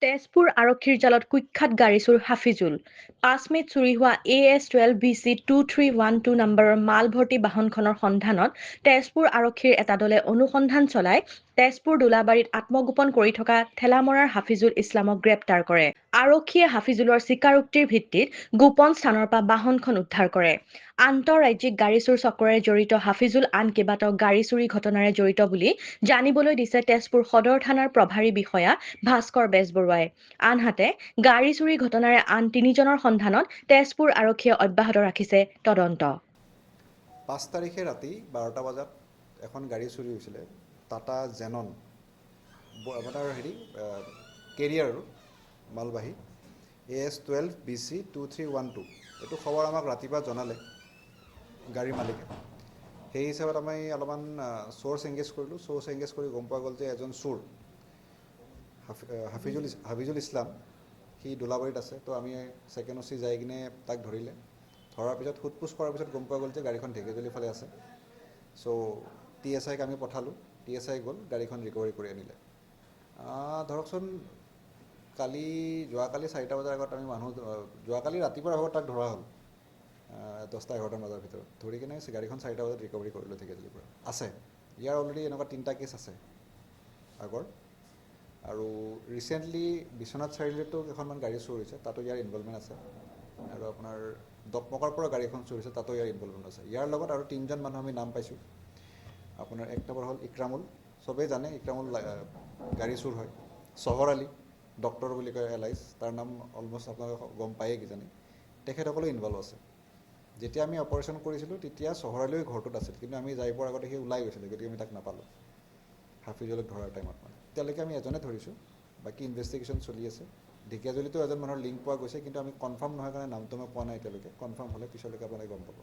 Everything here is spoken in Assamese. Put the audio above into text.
তেজপুৰ আৰক্ষীৰ জালত কুখ্যাত গাড়ী চোৰ হাফিজুল। ৫ মে'ত চুৰি হোৱা AS12BC 2312 নম্বৰৰ মাল ভৰ্তি বাহনখনৰ সন্ধানত তেজপুৰ আৰক্ষীৰ এটা দলে অনুসন্ধান চলাই তেজপুৰ দোলাবাৰীত আত্মগোপন কৰি থকা ঠেলামৰাৰ হাফিজুল ইছলামক গ্ৰেপ্তাৰ কৰে। আৰক্ষীয়ে হাফিজুলৰ স্বীকাৰোক্তিৰ ভিত্তিত গোপন স্থানৰ পৰা বাহনখন উদ্ধাৰ কৰে। আন্তঃৰাজ্যিক গাড়ী চোৰ চক্ৰৰে জড়িত হাফিজুল আন কেইবাটাও গাড়ী চুৰি ঘটনাৰে জড়িত বুলি জানিবলৈ দিছে তেজপুৰ সদৰ থানাৰ প্ৰভাৰী বিষয়া ভাস্কৰ বেজবৰুৱাই। আনহাতে গাড়ী চুৰি ঘটনাৰে আন ৩জনৰ সন্ধানত তেজপুৰ আৰক্ষীয়ে অব্যাহত ৰাখিছে তদন্ত। ৫ তাৰিখে ৰাতি ১২টা বজাত এখন গাড়ী চুৰি হৈছিলে, টাটা জেনন আপোনাৰ কেৰিয়াৰ আৰু মালবাহী AS12BC 2312। এইটো খবৰ আমাক ৰাতিপুৱা জনালে গাড়ীৰ মালিকে। সেই হিচাপত আমি অলপমান চ'ৰ্চ এংগেজ কৰিলোঁ। চ'ৰ্চ এংগেজ কৰি গম পোৱা গ'ল যে এজন চোৰ হাফিজুল ইছলাম সি দোলাবাৰীত আছে। তো আমি ছেকেণ্ড OC যাই কিনে তাক ধৰিলে। ধৰাৰ পিছত সোধ-পোছ কৰাৰ পিছত গম পোৱা গ'ল যে গাড়ীখন ঢেকীয়াজুলিৰ ফালে আছে। চ' TSIক আমি পঠালোঁ। TSI গ'ল, গাড়ীখন ৰিকভাৰী কৰি আনিলে। ধৰকচোন যোৱাকালি 4টা বজাৰ আগত আমি যোৱাকালি ৰাতিপুৱাৰ ভাগত তাক ধৰা হ'ল 10টা 11টামান বজাৰ ভিতৰত। ধৰি কিনে গাড়ীখন 4টা বজাত ৰিকভাৰী কৰিলোঁ ঢেকীয়াজুলিৰ পৰা। আছে ইয়াৰ অলৰেডি এনেকুৱা 3টা কেছ আছে আগৰ। আৰু ৰিচেণ্টলি বিশ্বনাথ চাৰিআলিতো কেইখনমান গাড়ী চুৰ হৈছে, তাতো ইয়াৰ ইনভলভমেণ্ট আছে। আৰু আপোনাৰ দকমকৰ পৰা গাড়ী এখন চুৰ হৈছে, তাতো ইয়াৰ ইনভলভমেণ্ট আছে। ইয়াৰ লগত আৰু 3জন মানুহ আমি নাম পাইছোঁ। আপোনাৰ এক নম্বৰ হ'ল ইক্ৰামুল। চবেই জানে ইক্ৰামুল গাড়ী চুৰ হয়। চহৰ আলী ডক্টৰ বুলি কয় এলাইজ, তাৰ নাম অলমষ্ট আপোনালোকে গম পায়েই কিজানি। তেখেতসকলো ইনভলভ আছে। যেতিয়া আমি অপাৰেশ্যন কৰিছিলোঁ তেতিয়া চহৰালৈও ঘৰটোত আছিল, কিন্তু আমি যাই পোৱাৰ আগতে সি ওলাই গৈছিলে, গতিকে আমি তাক নাপালোঁ হাফিজুলক ধৰাৰ টাইমত। এতিয়ালৈকে আমি এজনে ধৰিছোঁ, বাকী ইনভেষ্টিগেশ্যন চলি আছে। ঢেকীয়াজুলিতো এজন মানুহৰ লিংক পোৱা গৈছে, কিন্তু আমি কনফাৰ্ম নহয় কাৰণে নামটো মই পোৱা নাই এতিয়ালৈকে। কনফাৰ্ম হ'লে পিছলৈকে আপোনালোকে গম পাব।